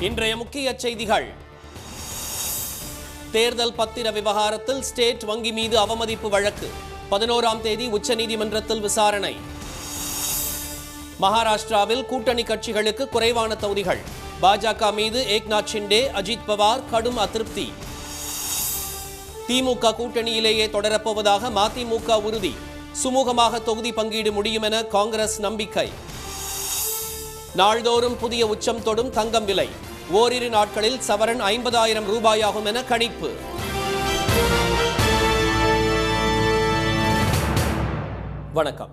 இன்றைய முக்கிய செய்திகள். தேர்தல் பத்திர விவகாரத்தில் ஸ்டேட் வங்கி மீது அவமதிப்பு வழக்கு 11ஆம் தேதி உச்சநீதிமன்றத்தில் விசாரணை. மகாராஷ்டிராவில் கூட்டணி கட்சிகளுக்கு குறைவான தொகுதிகள். பாஜக மீது ஏக்நாத் ஷிண்டே, அஜித் பவார் கடும் அதிருப்தி. திமுக கூட்டணியிலேயே தொடரப்போவதாக மதிமுக உறுதி. சுமூகமாக தொகுதி பங்கீடு முடியும் என காங்கிரஸ் நம்பிக்கை. நாள்தோறும் புதிய உச்சம் தொடும் தங்கம் விலை. ஓரிரு நாட்களில் சவரன் 50,000 ரூபாயாகும் என கணிப்பு. வணக்கம்.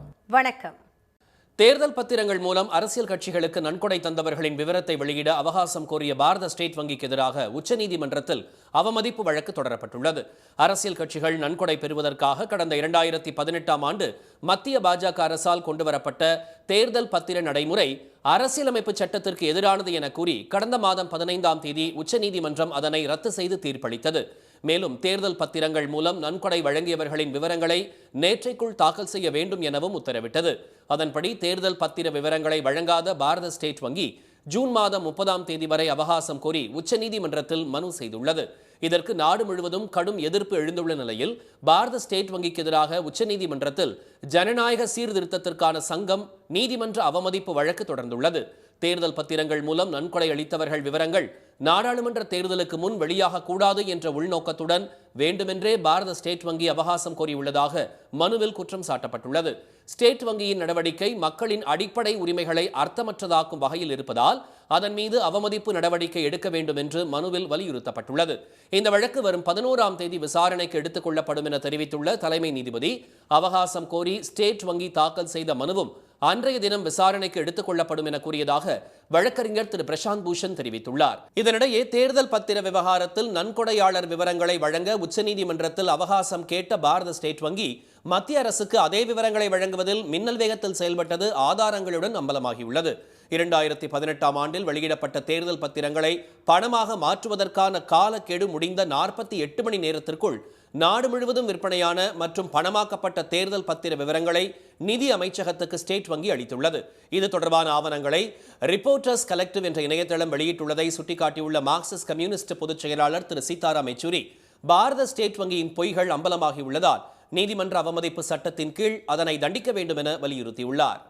தேர்தல் பத்திரங்கள் மூலம் அரசியல் கட்சிகளுக்கு நன்கொடை தந்தவர்களின் விவரத்தை வெளியிட அவகாசம் கோரிய பாரத ஸ்டேட் வங்கிக்கு எதிராக உச்சநீதிமன்றத்தில் அவமதிப்பு வழக்கு தொடரப்பட்டுள்ளது. அரசியல் கட்சிகள் நன்கொடை பெறுவதற்காக கடந்த 2018ஆம் ஆண்டு மத்திய பாஜக அரசால் கொண்டுவரப்பட்ட தேர்தல் பத்திர நடைமுறை அரசியலமைப்பு சட்டத்திற்கு எதிரானது என கூறி கடந்த மாதம் 15ஆம் தேதி உச்சநீதிமன்றம் அதனை ரத்து செய்து தீர்ப்பளித்தது. மேலும் தேர்தல் பத்திரங்கள் மூலம் நன்கொடை வழங்கியவர்களின் விவரங்களை நேற்றைக்குள் தாக்கல் செய்ய வேண்டும் எனவும் உத்தரவிட்டது. அதன்படி தேர்தல் பத்திர விவரங்களை வழங்காத பாரத ஸ்டேட் வங்கி ஜூன் மாதம் 30ஆம் தேதி வரை அவகாசம் கோரி உச்சநீதிமன்றத்தில் மனு செய்துள்ளது. இதற்கு நாடு முழுவதும் கடும் எதிர்ப்பு எழுந்துள்ள நிலையில் பாரத ஸ்டேட் வங்கிக்கு எதிராக உச்சநீதிமன்றத்தில் ஜனநாயக சீர்திருத்தத்திற்கான சங்கம் நீதிமன்ற அவமதிப்பு வழக்கு தொடர்ந்துள்ளது. தேர்தல் பத்திரங்கள் மூலம் நன்கொடை அளித்தவர்கள் விவரங்கள் நாடாளுமன்ற தேர்தலுக்கு முன் வெளியாக கூடாது என்ற உள்நோக்கத்துடன் வேண்டுமென்றே பாரத ஸ்டேட் வங்கி அவகாசம் கோரியுள்ளதாக மனுவில் குற்றம் சாட்டப்பட்டுள்ளது. ஸ்டேட் வங்கியின் நடவடிக்கை மக்களின் அடிப்படை உரிமைகளை அர்த்தமற்றதாக்கும் வகையில் இருப்பதால் அதன் மீது அவமதிப்பு நடவடிக்கை எடுக்க வேண்டும் என்று மனுவில் வலியுறுத்தப்பட்டுள்ளது. இந்த வழக்கு வரும் 11ஆம் தேதி விசாரணைக்கு எடுத்துக் கொள்ளப்படும் என தெரிவித்துள்ள தலைமை நீதிபதி, அவகாசம் கோரி ஸ்டேட் வங்கி தாக்கல் செய்த மனுவும் அன்றைய தினம் விசாரணைக்கு எடுத்துக் கொள்ளப்படும் என கூறியதாக வழக்கறிஞர் திரு பிரசாந்த் பூஷன் தெரிவித்துள்ளார். இதனிடையே தேர்தல் பத்திர விவகாரத்தில் நன்கொடையாளர் விவரங்களை வழங்க உச்சநீதிமன்றத்தில் அவகாசம் கேட்ட பாரத ஸ்டேட் வங்கி மத்திய அரசுக்கு அதே விவரங்களை வழங்குவதில் மின்னல் வேகத்தில் செயல்பட்டது ஆதாரங்களுடன் அம்பலமாகியுள்ளது. 2018ஆம் ஆண்டில் வெளியிடப்பட்ட தேர்தல் பத்திரங்களை பணமாக மாற்றுவதற்கான காலக்கெடு முடிந்த 48 மணி நேரத்திற்குள் நாடு முழுவதும் விற்பனையான மற்றும் பணமாக்கப்பட்ட தேர்தல் பத்திர விவரங்களை நிதி அமைச்சகத்துக்கு ஸ்டேட் வங்கி அளித்துள்ளது. இது தொடர்பான ஆவணங்களை ரிப்போர்ட்டர்ஸ் கலெக்டிவ் என்ற இணையதளம் வெளியிட்டுள்ளதை சுட்டிக்காட்டியுள்ள மார்க்சிஸ்ட் கம்யூனிஸ்ட் பொதுச் செயலாளர் திரு சீதாராம் யெச்சூரி, பாரத ஸ்டேட் வங்கியின் பொய்கள் அம்பலமாகியுள்ளதால் நீதிமன்ற அவமதிப்பு சட்டத்தின் கீழ் அதனை தண்டிக்க வேண்டும் என வலியுறுத்தியுள்ளார்.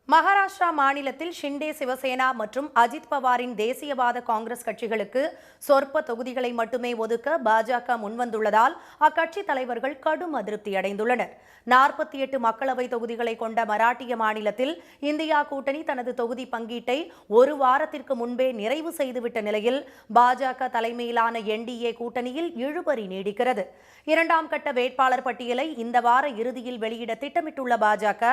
மகாராஷ்டிரா மாநிலத்தில் ஷிண்டே சிவசேனா மற்றும் அஜித் பவாரின் தேசியவாத காங்கிரஸ் கட்சிகளுக்கு சொற்ப தொகுதிகளை மட்டுமே ஒதுக்க பாஜக முன்வந்துள்ளதால் அக்கட்சி தலைவர்கள் கடும் அதிருப்தி அடைந்துள்ளனர். 48 மக்களவை தொகுதிகளை கொண்ட மராட்டிய மாநிலத்தில் இந்தியா கூட்டணி தனது தொகுதி பங்கீட்டை ஒரு வாரத்திற்கு முன்பே நிறைவு செய்துவிட்ட நிலையில் பாஜக தலைமையிலான என்டிஏ கூட்டணியில் இழுபறி நீடிக்கிறது. 2ஆம் கட்ட வேட்பாளர் பட்டியலை இந்த வார இறுதியில் வெளியிட திட்டமிட்டுள்ள பாஜக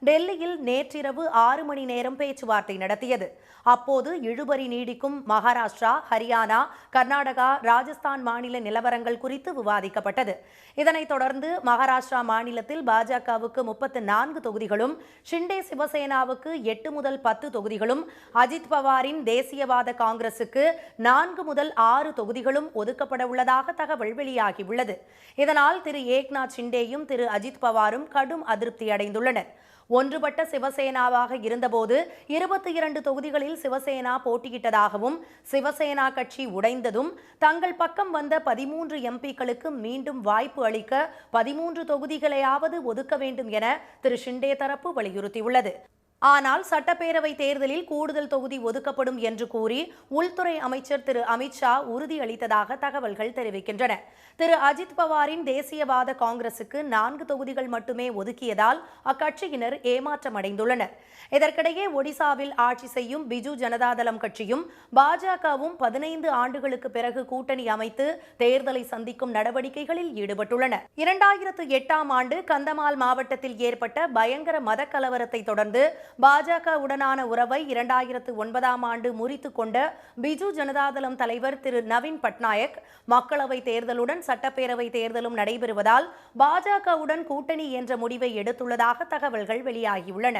டெல்லியில் நேற்றிரவு 6 மணி நேரம் பேச்சுவார்த்தை நடத்தியது. அப்போது இழுபறி நீடிக்கும் மகாராஷ்டிரா, ஹரியானா, கர்நாடகா, ராஜஸ்தான் மாநில நிலவரங்கள் குறித்து விவாதிக்கப்பட்டது. இதனைத் தொடர்ந்து மகாராஷ்டிரா மாநிலத்தில் பாஜகவுக்கு 34 தொகுதிகளும், ஷிண்டே சிவசேனாவுக்கு 8 முதல் 10 தொகுதிகளும், அஜித் பவாரின் தேசியவாத காங்கிரசுக்கு 4 முதல் 6 தொகுதிகளும் ஒதுக்கப்பட உள்ளதாக தகவல் வெளியாகியுள்ளது. இதனால் திரு ஏக்நாத் ஷிண்டேயும் திரு அஜித் பவாரும் கடும் அதிருப்தி அடைந்துள்ளனர். ஒன்றுபட்ட சிவசேனாவாக இருந்தபோது 22 தொகுதிகளில் சிவசேனா போட்டியிட்டதாகவும், சிவசேனா கட்சி உடைந்ததும் தங்கள் பக்கம் வந்த 13 எம்பிக்களுக்கு மீண்டும் வாய்ப்பு அளிக்க 13 தொகுதிகளையாவது ஒதுக்க வேண்டும் என திரு ஷிண்டே தரப்பு வலியுறுத்தியுள்ளது. ஆனால் சட்டப்பேரவை தேர்தலில் கூடுதல் தொகுதி ஒதுக்கப்படும் என்று கூறி உள்துறை அமைச்சர் திரு அமித்ஷா உறுதியளித்ததாக தகவல்கள் தெரிவிக்கின்றன. திரு அஜித் பவாரின் தேசியவாத காங்கிரசுக்கு 4 தொகுதிகள் மட்டுமே ஒதுக்கியதால் அக்கட்சியினர் ஏமாற்றமடைந்துள்ளனர். இதற்கிடையே ஒடிசாவில் ஆட்சி செய்யும் பிஜு ஜனதாதளம் கட்சியும் பாஜகவும் 15 ஆண்டுகளுக்கு பிறகு கூட்டணி அமைத்து தேர்தலை சந்திக்கும் நடவடிக்கைகளில் ஈடுபட்டுள்ளனர். 2008ஆம் ஆண்டு கந்தமால் மாவட்டத்தில் ஏற்பட்ட பயங்கர மத கலவரத்தை தொடர்ந்து பாஜக உடனான உறவை 2009ஆம் ஆண்டு முறித்துக் கொண்ட பிஜு ஜனதாதளம் தலைவர் திரு நவீன் பட்நாயக் மக்களவை தேர்தலுடன் சட்டப்பேரவை தேர்தலும் நடைபெறுவதால் பாஜகவுடன் கூட்டணி என்ற முடிவை எடுத்துள்ளதாக தகவல்கள் வெளியாகியுள்ளன.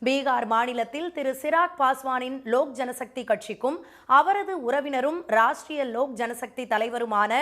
பீகார் மாநிலத்தில் திரு சிராக் பாஸ்வானின் லோக் ஜனசக்தி கட்சிக்கும் அவரது உறவினரும் ராஷ்டிரிய லோக் ஜனசக்தி தலைவருமான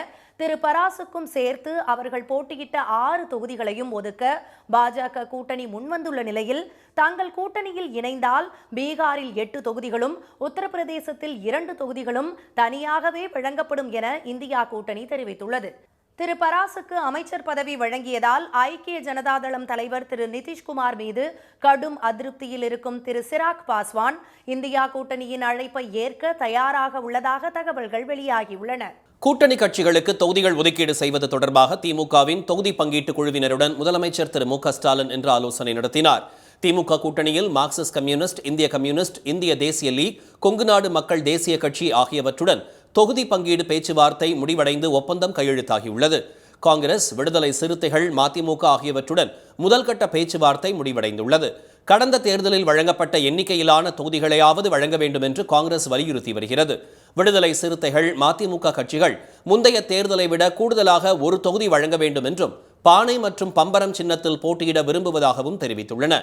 திரு பராசுக்கும் சேர்த்து அவர்கள் போட்டியிட்ட 6 தொகுதிகளையும் ஒதுக்க பாஜக கூட்டணி முன்வந்துள்ள நிலையில் தாங்கள் கூட்டணியில் இணைந்தால் பீகாரில் 8 தொகுதிகளும் உத்தரப்பிரதேசத்தில் 2 தொகுதிகளும் தனியாகவே வழங்கப்படும் என இந்தியா கூட்டணி தெரிவித்துள்ளது. திரு பராசுக்கு அமைச்சர் பதவி வழங்கியதால் ஐக்கிய ஜனதாதளம் தலைவர் திரு நிதிஷ்குமார் மீது கடும் அதிருப்தியில் இருக்கும் திரு சிராக் பாஸ்வான் இந்தியா கூட்டணியின் அழைப்பை ஏற்க தயாராக உள்ளதாக தகவல்கள் வெளியாகியுள்ளன. கூட்டணி கட்சிகளுக்கு தொகுதிகள் ஒதுக்கீடு செய்வது தொடர்பாக திமுகவின் தொகுதி பங்கீட்டு குழுவினருடன் முதலமைச்சர் திரு மு.க. ஸ்டாலின் இன்று ஆலோசனை நடத்தினார். திமுக கூட்டணியில் மார்க்சிஸ்ட் கம்யூனிஸ்ட், இந்திய கம்யூனிஸ்ட், இந்திய தேசிய லீக், கொங்குநாடு மக்கள் தேசிய கட்சி ஆகியவற்றுடன் தொகுதி பங்கீடு பேச்சுவார்த்தை முடிவடைந்து ஒப்பந்தம் கையெழுத்தாகியுள்ளது. காங்கிரஸ், விடுதலை சிறுத்தைகள், மதிமுக ஆகியவற்றுடன் முதல்கட்ட பேச்சுவார்த்தை முடிவடைந்துள்ளது. கடந்த தேர்தலில் வழங்கப்பட்ட எண்ணிக்கையிலான தொகுதிகளையாவது வழங்க வேண்டும் என்று காங்கிரஸ் வலியுறுத்தி வருகிறது. விடுதலை சிறுத்தைகள், மதிமுக கட்சிகள் முந்தைய தேர்தலை விட கூடுதலாக 1 தொகுதி வழங்க வேண்டும் என்றும் பானை மற்றும் பம்பரம் சின்னத்தில் போட்டியிட விரும்புவதாகவும் தெரிவித்துள்ளன.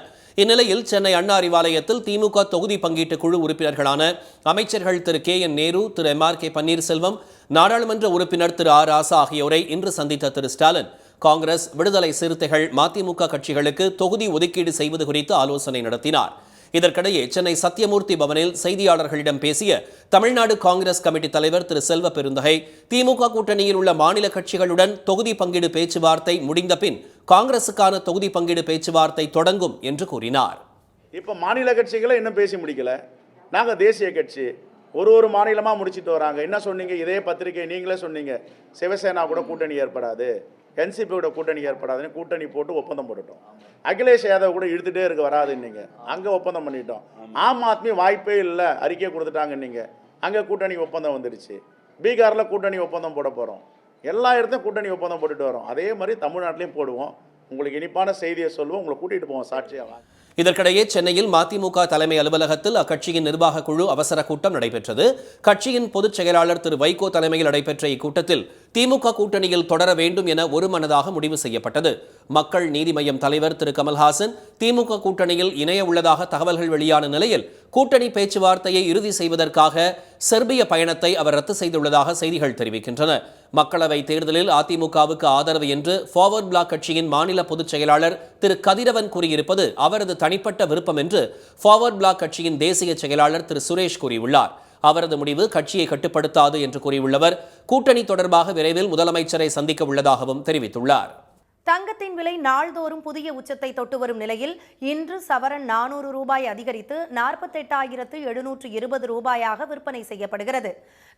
இந்நிலையில் சென்னை அண்ணா அறிவாலயத்தில் திமுக தொகுதி பங்கீட்டு குழு உறுப்பினர்களான அமைச்சர்கள் திரு கே.என். நேரு, திரு எம்.ஆர்.கே. பன்னீர்செல்வம், நாடாளுமன்ற உறுப்பினர் திரு ஆர். ராசா ஆகியோரை இன்று சந்தித்த திரு ஸ்டாலின் காங்கிரஸ், விடுதலை சிறுத்தைகள், மதிமுக கட்சிகளுக்கு தொகுதி ஒதுக்கீடு செய்வது குறித்து ஆலோசனை நடத்தினார். இதற்கிடையே சென்னை சத்தியமூர்த்தி பவனில் செய்தியாளர்களிடம் பேசிய தமிழ்நாடு காங்கிரஸ் கமிட்டி தலைவர் திரு செல்வ பெருந்தகை, திமுக கூட்டணியில் உள்ள மாநில கட்சிகளுடன் தொகுதி பங்கீடு பேச்சுவார்த்தை முடிந்த பின் காங்கிரசுக்கான தொகுதி பங்கீடு பேச்சுவார்த்தை தொடங்கும் என்று கூறினார். இப்போ மாநில கட்சிகளை இன்னும் பேசி முடிக்கல. நாங்கள் தேசிய கட்சி ஒரு மாநிலமாக முடிச்சுட்டு வராங்க. என்ன சொன்னீங்க? இதே பத்திரிகை நீங்களே சொன்னீங்க, சிவசேனா கூட கூட்டணி ஏற்படாது, என்சிபியோட கூட்டணி ஏற்படாதுன்னு கூட்டணி போட்டு ஒப்பந்தம் போட்டுட்டோம். அகிலேஷ் யாதவ் கூட இழுத்துட்டே இருக்க வராதுன்னீங்க, அங்கே ஒப்பந்தம் பண்ணிட்டோம். ஆம் ஆத்மி வாய்ப்பே இல்லை, அறிக்கை கொடுத்துட்டாங்க, நீங்கள் அங்கே கூட்டணி ஒப்பந்தம் வந்துடுச்சு. பீகாரில் கூட்டணி ஒப்பந்தம் போட போகிறோம். எல்லா இடத்தையும் கூட்டணி ஒப்பந்தம் போட்டுட்டு வரோம். அதே மாதிரி தமிழ்நாட்டிலையும் போடுவோம். உங்களுக்கு இனிப்பான செய்தியை சொல்லுவோம், உங்களை கூட்டிகிட்டு போவோம் சாட்சியாக. இதற்கிடையே சென்னையில் மதிமுக தலைமை அலுவலகத்தில் அக்கட்சியின் நிர்வாக குழு அவசர கூட்டம் நடைபெற்றது. கட்சியின் பொதுச் செயலாளர் திரு வைகோ தலைமையில் நடைபெற்ற இக்கூட்டத்தில் திமுக கூட்டணியில் தொடர வேண்டும் என ஒருமனதாக முடிவு செய்யப்பட்டது. மக்கள் நீதி மய்யம் தலைவர் திரு கமல்ஹாசன் திமுக கூட்டணியில் இணைய உள்ளதாக தகவல்கள் வெளியான நிலையில் கூட்டணி பேச்சுவார்த்தையை இறுதி செய்வதற்காக செர்பிய பயணத்தை அவர் ரத்து செய்துள்ளதாக செய்திகள் தெரிவிக்கின்றன. மக்களவை தேர்தலில் அதிமுகவுக்கு ஆதரவு என்று ஃபார்வர்ட் பிளாக் கட்சியின் மாநில பொதுச் செயலாளர் திரு கதிரவன் கூறியிருப்பது அவரது தனிப்பட்ட விருப்பம் என்று ஃபார்வர்ட் பிளாக் கட்சியின் தேசிய செயலாளர் திரு சுரேஷ் கூறியுள்ளார். அவரது முடிவு கட்சியை கட்டுப்படுத்தாது என்று கூறியுள்ளவர் கூட்டணி தொடர்பாக விரைவில் முதலமைச்சரை சந்திக்க உள்ளதாகவும் தெரிவித்துள்ளார். தங்கத்தின் விலை நாள்தோறும் புதிய உச்சத்தை தொட்டு வரும் நிலையில் இன்று சவரன் 400 ரூபாய் அதிகரித்து 48,720 ரூபாயாக விற்பனை செய்யப்படுகிறது.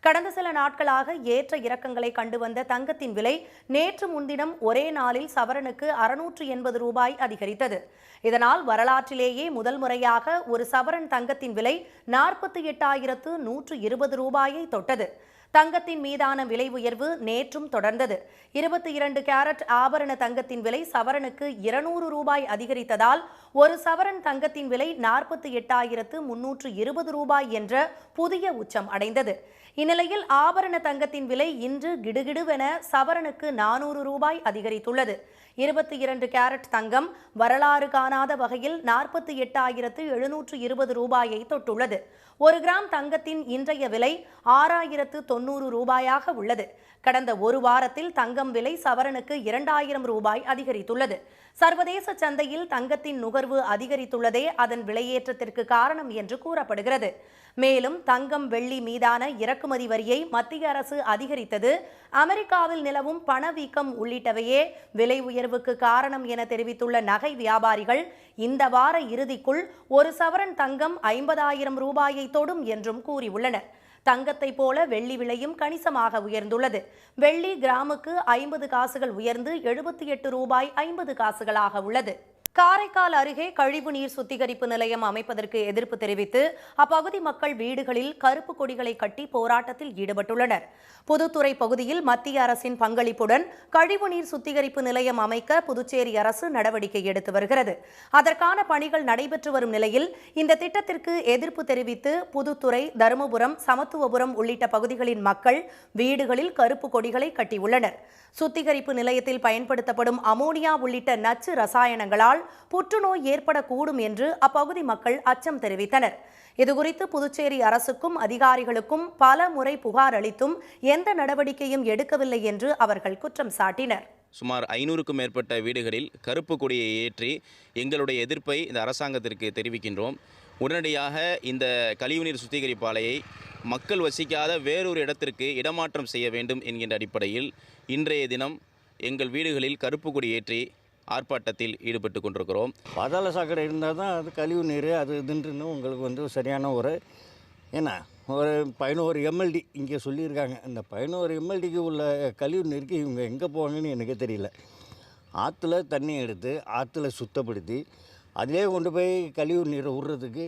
கடந்த சில நாட்களாக ஏற்ற இறக்கங்களை கண்டு வந்த தங்கத்தின் விலை நேற்று முன்தினம் ஒரே நாளில் சவரனுக்கு 680 ரூபாய் அதிகரித்தது. இதனால் வரலாற்றிலேயே முதல் முறையாக ஒரு சவரன் தங்கத்தின் விலை 48,120 ரூபாயை தொட்டது. தங்கத்தின் மீதான விலை உயர்வு நேற்றும் தொடர்ந்தது. 22 கேரட் ஆபரண தங்கத்தின் விலை சவரனுக்கு 200 ரூபாய் அதிகரித்ததால் ஒரு சவரன் தங்கத்தின் விலை 48,320 ரூபாய் என்ற புதிய உச்சம் அடைந்தது. இந்நிலையில் ஆபரண தங்கத்தின் விலை இன்று கிடுகிடுவென சவரனுக்கு 400 ரூபாய் அதிகரித்துள்ளது. 22 கேரட் தங்கம் வரலாறு காணாத வகையில் 48,720 ரூபாயை தொட்டுள்ளது. 1 கிராம் தங்கத்தின் இன்றைய விலை 6,090 ரூபாயாக உள்ளது. கடந்த ஒரு வாரத்தில் தங்கம் விலை சவரனுக்கு 2,000 ரூபாய் அதிகரித்துள்ளது. சர்வதேச சந்தையில் தங்கத்தின் நுகர்வு அதிகரித்துள்ளதே அதன் விலையேற்றத்திற்கு காரணம் என்று கூறப்படுகிறது. மேலும் தங்கம், வெள்ளி மீதான இறக்குமதி வரியை மத்திய அரசு அதிகரித்தது, அமெரிக்காவில் நிலவும் பணவீக்கம் உள்ளிட்டவையே விலை உயர்வுக்கு காரணம் என தெரிவித்துள்ள நகை வியாபாரிகள் இந்த வார இறுதிக்குள் ஒரு சவரன் தங்கம் 50,000 ரூபாயை தொடும் என்றும் கூறியுள்ளனர். தங்கத்தை போல வெள்ளி விலையும் கணிசமாக உயர்ந்துள்ளது. வெள்ளி கிராமுக்கு 50 காசுகள் உயர்ந்து 78 ரூபாய் 50 காசுகளாக உள்ளது. காரைக்கால் அருகே கழிவுநீர் சுத்திகரிப்பு நிலையம் அமைப்பதற்கு எதிர்ப்பு தெரிவித்து அப்பகுதி மக்கள் வீடுகளில் கருப்பு கொடிகளை கட்டி போராட்டத்தில் ஈடுபட்டுள்ளனர். புதுத்துறை பகுதியில் மத்திய அரசின் பங்களிப்புடன் கழிவுநீர் சுத்திகரிப்பு நிலையம் அமைக்க புதுச்சேரி அரசு நடவடிக்கை எடுத்து வருகிறது. அதற்கான பணிகள் நடைபெற்று வரும் நிலையில் இந்த திட்டத்திற்கு எதிர்ப்பு தெரிவித்து புதுத்துறை, தருமபுரம், சமத்துவபுரம் உள்ளிட்ட பகுதிகளின் மக்கள் வீடுகளில் கருப்பு கொடிகளை கட்டியுள்ளனர். சுத்திகரிப்பு நிலையத்தில் பயன்படுத்தப்படும் அமோனியா உள்ளிட்ட நச்சு ரசாயனங்களால் சாப்பிட்டதால் புற்றுநோய் ஏற்படக்கூடும் என்று அப்பகுதி மக்கள் அச்சம் தெரிவித்தனர். இதுகுறித்து புதுச்சேரி அரசுக்கும் அதிகாரிகளுக்கும் பல முறை புகார் அளித்தும் எந்த நடவடிக்கையும் எடுக்கவில்லை என்று அவர்கள் குற்றம் சாட்டினர். சுமார் 500க்கும் மேற்பட்ட வீடுகளில் கருப்பு கொடியை ஏற்றி எங்களுடைய எதிர்ப்பை இந்த அரசாங்கத்திற்கு தெரிவிக்கின்றோம். உடனடியாக இந்த கழிவுநீர் சுத்திகரிப்பு ஆலையை மக்கள் வசிக்காத வேறொரு இடத்திற்கு இடமாற்றம் செய்ய வேண்டும் என்கின்ற அடிப்படையில் இன்றைய தினம் எங்கள் வீடுகளில் கருப்பு கொடி ஏற்றி ஆர்ப்பாட்டத்தில் ஈடுபட்டு கொண்டிருக்கிறோம். பாதாள சாக்கடை இருந்தால் தான் அது கழிவு நீர் அது இதுன்னு உங்களுக்கு சரியான ஒரு ஏன்னா ஒரு 11 MLD இங்கே சொல்லியிருக்காங்க. அந்த 11 MLDக்கு உள்ள கழிவு நீருக்கு இவங்க எங்கே போவாங்கன்னு எனக்கு தெரியல. ஆற்றுல தண்ணி எடுத்து ஆற்றுல சுத்தப்படுத்தி அதிலே கொண்டு போய் கழிவு நீரை விடுறதுக்கு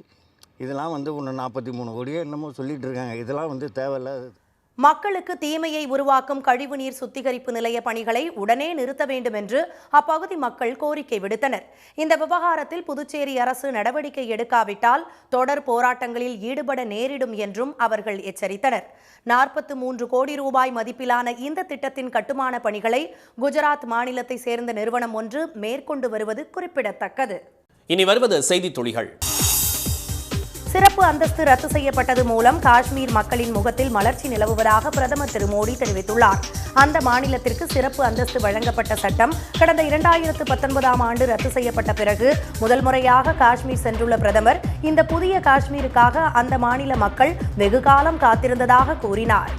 இதெல்லாம் ஒன்று 43 கோடியோ என்னமோ சொல்லிகிட்டு இருக்காங்க. இதெல்லாம் தேவையில்லாத. மக்களுக்கு தீமையை உருவாக்கும் கழிவுநீர் சுத்திகரிப்பு நிலைய பணிகளை உடனே நிறுத்த வேண்டும் என்று அப்பகுதி மக்கள் கோரிக்கை விடுத்தனர். இந்த விவகாரத்தில் புதுச்சேரி அரசு நடவடிக்கை எடுக்காவிட்டால் தொடர் போராட்டங்களில் ஈடுபட நேரிடும் என்றும் அவர்கள் எச்சரித்தனர். 43 கோடி ரூபாய் மதிப்பிலான இந்த திட்டத்தின் கட்டுமான பணிகளை குஜராத் மாநிலத்தை சேர்ந்த நிறுவனம் ஒன்று மேற்கொண்டு வருவது குறிப்பிடத்தக்கது. இனி வருவது செய்தி துளிகள். சிறப்பு அந்தஸ்து ரத்து செய்யப்பட்டது மூலம் காஷ்மீர் மக்களின் முகத்தில் மலர்ச்சி நிலவுவதாக பிரதமர் திரு மோடி தெரிவித்துள்ளார். அந்த மாநிலத்திற்கு சிறப்பு அந்தஸ்து வழங்கப்பட்ட சட்டம் கடந்த 2019ஆம் ஆண்டு ரத்து செய்யப்பட்ட பிறகு முதல் முறையாக காஷ்மீர் சென்றுள்ள பிரதமர் இந்த புதிய காஷ்மீருக்காக அந்த மாநில மக்கள் வெகுகாலம் காத்திருந்ததாக கூறினார்.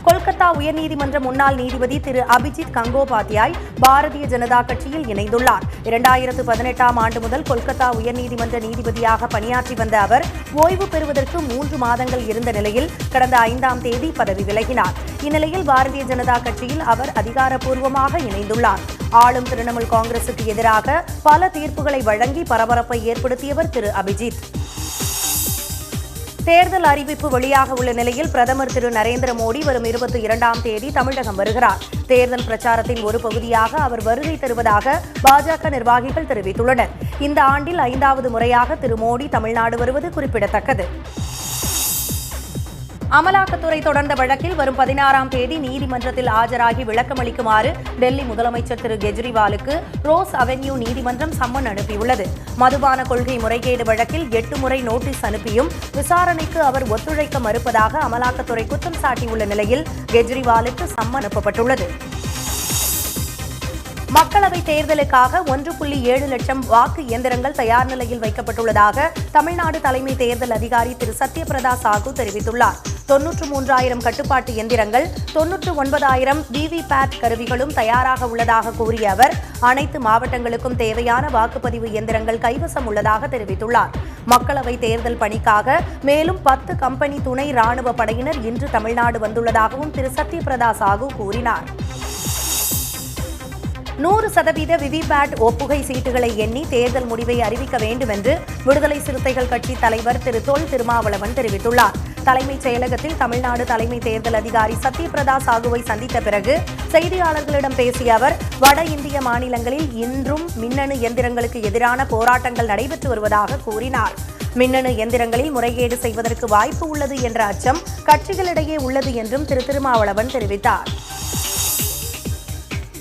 கொல்கத்தா உயர்நீதிமன்ற முன்னாள் நீதிபதி திரு அபிஜித் கங்கோபாத்யாய் பாரதிய ஜனதா கட்சியில் இணைந்துள்ளார். 2018ஆம் ஆண்டு முதல் கொல்கத்தா உயர்நீதிமன்ற நீதிபதியாக பணியாற்றி வந்த அவர் ஓய்வு பெறுவதற்கு 3 மாதங்கள் இருந்த நிலையில் கடந்த 5ஆம் தேதி பதவி விலகினார். இந்நிலையில் பாரதிய ஜனதா கட்சியில் அவர் அதிகாரப்பூர்வமாக இணைந்துள்ளார். ஆளும் திரிணாமுல் காங்கிரசுக்கு எதிராக பல தீர்ப்புகளை வழங்கி பரபரப்பை ஏற்படுத்தியவர் திரு அபிஜித். தேர்தல் அறிவிப்பு வெளியாக உள்ள நிலையில் பிரதமர் திரு நரேந்திர மோடி வரும் 22ஆம் தேதி தமிழகம் வருகிறார். தேர்தல் பிரச்சாரத்தின் ஒரு பகுதியாக அவர் வருகை தருவதாக பாஜக நிர்வாகிகள் தெரிவித்துள்ளனர். இந்த ஆண்டில் 5வது முறையாக திரு மோடி தமிழ்நாடு வருவது குறிப்பிடத்தக்கது. அமலாக்கத்துறை தொடர்ந்த வழக்கில் வரும் 16ஆம் தேதி நீதிமன்றத்தில் ஆஜராகி விளக்கமளிக்குமாறு டெல்லி முதலமைச்சர் திரு கெஜ்ரிவாலுக்கு ரோஸ் அவென்யூ நீதிமன்றம் சம்மன் அனுப்பியுள்ளது. மதுபான கொள்கை முறைகேடு வழக்கில் 8 முறை நோட்டீஸ் அனுப்பியும் விசாரணைக்கு அவர் ஒத்துழைக்க மறுப்பதாக அமலாக்கத்துறை குற்றம் சாட்டியுள்ள நிலையில் கெஜ்ரிவாலுக்கு சம்மன் அனுப்பப்பட்டுள்ளது. மக்களவைத் தேர்தலுக்காக 1.7 லட்சம் வாக்கு இயந்திரங்கள் தயார் நிலையில் வைக்கப்பட்டுள்ளதாக தமிழ்நாடு தலைமை தேர்தல் அதிகாரி திரு சத்யபிரதா சாஹூ தெரிவித்துள்ளார். 93,000 கட்டுப்பாட்டு எந்திரங்கள் 99,000 விவிபேட் கருவிகளும் தயாராக உள்ளதாக கூறிய அவர் அனைத்து மாவட்டங்களுக்கும் தேவையான வாக்குப்பதிவு இயந்திரங்கள் கைவசம் உள்ளதாக தெரிவித்துள்ளார். மக்களவைத் தேர்தல் பணிக்காக மேலும் 10 கம்பெனி துணை ராணுவ படையினர் இன்று தமிழ்நாடு வந்துள்ளதாகவும் திரு சத்யபிரதா சாஹூ கூறினார். 100% விவிபேட் ஒப்புகை சீட்டுகளை எண்ணி தேர்தல் முடிவை அறிவிக்க வேண்டும் என்று விடுதலை சிறுத்தைகள் கட்சி தலைவர் திரு தொல் திருமாவளவன் தெரிவித்துள்ளார். தலைமைச் செயலகத்தில் தமிழ்நாடு தலைமை தேர்தல் அதிகாரி சத்யபிரதா சாஹூவை சந்தித்த பிறகு செய்தியாளர்களிடம் பேசிய அவர் வட இந்திய மாநிலங்களில் இன்றும் மின்னணு எந்திரங்களுக்கு எதிரான போராட்டங்கள் நடைபெற்று வருவதாக கூறினார். மின்னணு எந்திரங்களில் முறைகேடு செய்வதற்கு வாய்ப்பு உள்ளது என்ற அச்சம் கட்சிகளிடையே உள்ளது என்றும் திரு திருமாவளவன் தெரிவித்தார்.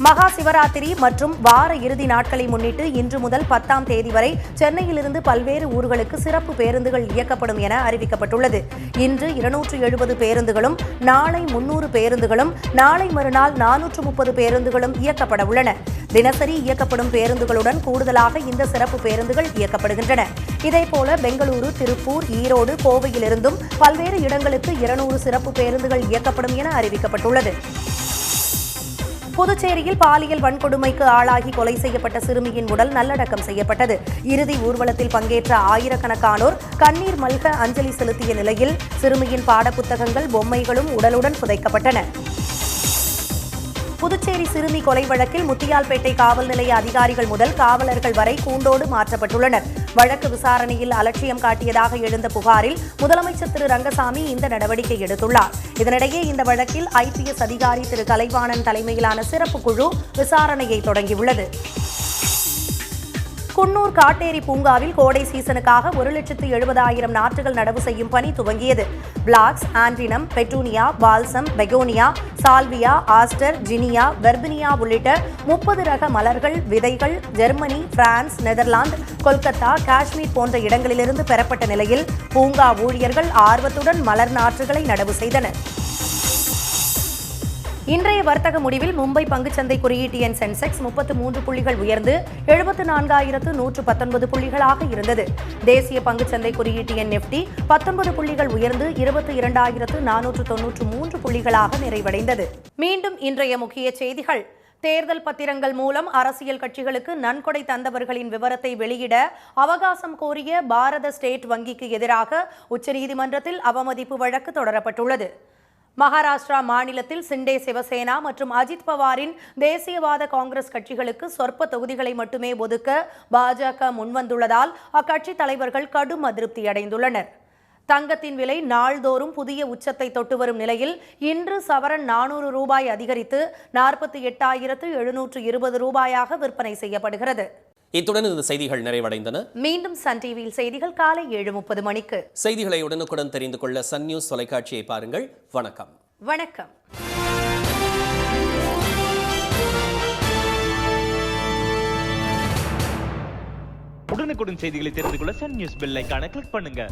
மகா சிவராத்திரி மற்றும் வார இறுதி நாட்களை முன்னிட்டு இன்று முதல் 10ஆம் தேதி வரை சென்னையிலிருந்து பல்வேறு ஊர்களுக்கு சிறப்பு பேருந்துகள் இயக்கப்படும் என அறிவிக்கப்பட்டுள்ளது. இன்று 270 பேருந்துகளும் நாளை 300 பேருந்துகளும் நாளை மறுநாள் 430 பேருந்துகளும் இயக்கப்பட உள்ளன. தினசரி இயக்கப்படும் பேருந்துகளுடன் கூடுதலாக இந்த சிறப்பு பேருந்துகள் இயக்கப்படுகின்றன. இதேபோல பெங்களூரு, திருப்பூர், ஈரோடு, கோவையிலிருந்தும் பல்வேறு இடங்களுக்கு 200 சிறப்பு பேருந்துகள் இயக்கப்படும் என அறிவிக்கப்பட்டுள்ளது. புதுச்சேரியில் பாலியல் வன்கொடுமைக்கு ஆளாகி கொலை செய்யப்பட்ட சிறுமியின் உடல் நல்லடக்கம் செய்யப்பட்டது. இறுதி ஊர்வலத்தில் பங்கேற்ற ஆயிரக்கணக்கானோர் கண்ணீர் மல்க அஞ்சலி செலுத்திய நிலையில் சிறுமியின் பாடப்புத்தகங்கள், பொம்மைகளும் உடலுடன் புதைக்கப்பட்டன. புதுச்சேரி சிறுமி கொலை வழக்கில் முத்தியால்பேட்டை காவல் நிலைய அதிகாரிகள் முதல் காவலர்கள் வரை கூண்டோடு மாற்றப்பட்டுள்ளனர். வழக்கு விசாரணையில் அலட்சியம் காட்டியதாக எழுந்த புகாரில் முதலமைச்சர் திரு ரங்கசாமி இந்த நடவடிக்கை எடுத்துள்ளார். இதனிடையே இந்த வழக்கில் IPS அதிகாரி திரு கலைவாணன் தலைமையிலான சிறப்பு குழு விசாரணையை தொடங்கியுள்ளது. குன்னூர் காட்டேரி பூங்காவில் கோடை சீசனுக்காக 1,70,000 நாற்றுகள் நடவு செய்யும் பணி துவங்கியது. Phlox, antirrhinum, petunia, balsam, begonia, salvia, aster, zinnia, verbena உள்ளிட்ட 30 ரக மலர்கள், விதைகள் Germany, France, Netherlands, Kolkata, Kashmir போன்ற இடங்களிலிருந்து பெறப்பட்ட நிலையில் பூங்கா ஊழியர்கள் ஆர்வத்துடன் மலர் நாற்றுகளை நடவு செய்தனர். இன்றைய வர்த்தக முடிவில் மும்பை பங்குச்சந்தை குறியீட்டு எண் சென்செக்ஸ் 33 புள்ளிகள் உயர்ந்து 74,119 புள்ளிகளாக இருந்தது. தேசிய பங்குச்சந்தை குறியீட்டு எண் நிஃப்டி 19 புள்ளிகள் உயர்ந்து 22,493 புள்ளிகளாக நிறைவடைந்தது. மீண்டும் இன்றைய முக்கிய செய்திகள். தேர்தல் பத்திரங்கள் மூலம் அரசியல் கட்சிகளுக்கு நன்கொடை தந்தவர்களின் விவரத்தை வெளியிட அவகாசம் கோரிய பாரத ஸ்டேட் வங்கிக்கு எதிராக உச்சநீதிமன்றத்தில் அவமதிப்பு வழக்கு தொடரப்பட்டுள்ளது. மகாராஷ்டிரா மாநிலத்தில் ஷிண்டே சிவசேனா மற்றும் அஜித் பவாரின் தேசியவாத காங்கிரஸ் கட்சிகளுக்கு சொற்ப தொகுதிகளை மட்டுமே ஒதுக்க பாஜக முன்வந்துள்ளதால் அக்கட்சி தலைவர்கள் கடும் அதிருப்தி அடைந்துள்ளனர். தங்கத்தின் விலை நாள்தோறும் புதிய உச்சத்தை தொட்டு வரும் நிலையில் இன்று சவரன் 400 ரூபாய் அதிகரித்து 48,720 ரூபாயாக விற்பனை செய்யப்படுகிறது. இத்துடன் இந்த செய்திகள் நிறைவடைந்தன. மீண்டும் சன் டிவியில் செய்திகள் காலை 7:30 மணிக்கு. செய்திகளை உடனுக்குடன் தெரிந்து கொள்ள சன் நியூஸ் தொலைக்காட்சியை பாருங்கள். வணக்கம். வணக்கம். உடனுக்குடன் செய்திகளை தெரிந்து கொள்ள சன் நியூஸ் பெல் ஐகானை கிளிக் பண்ணுங்க.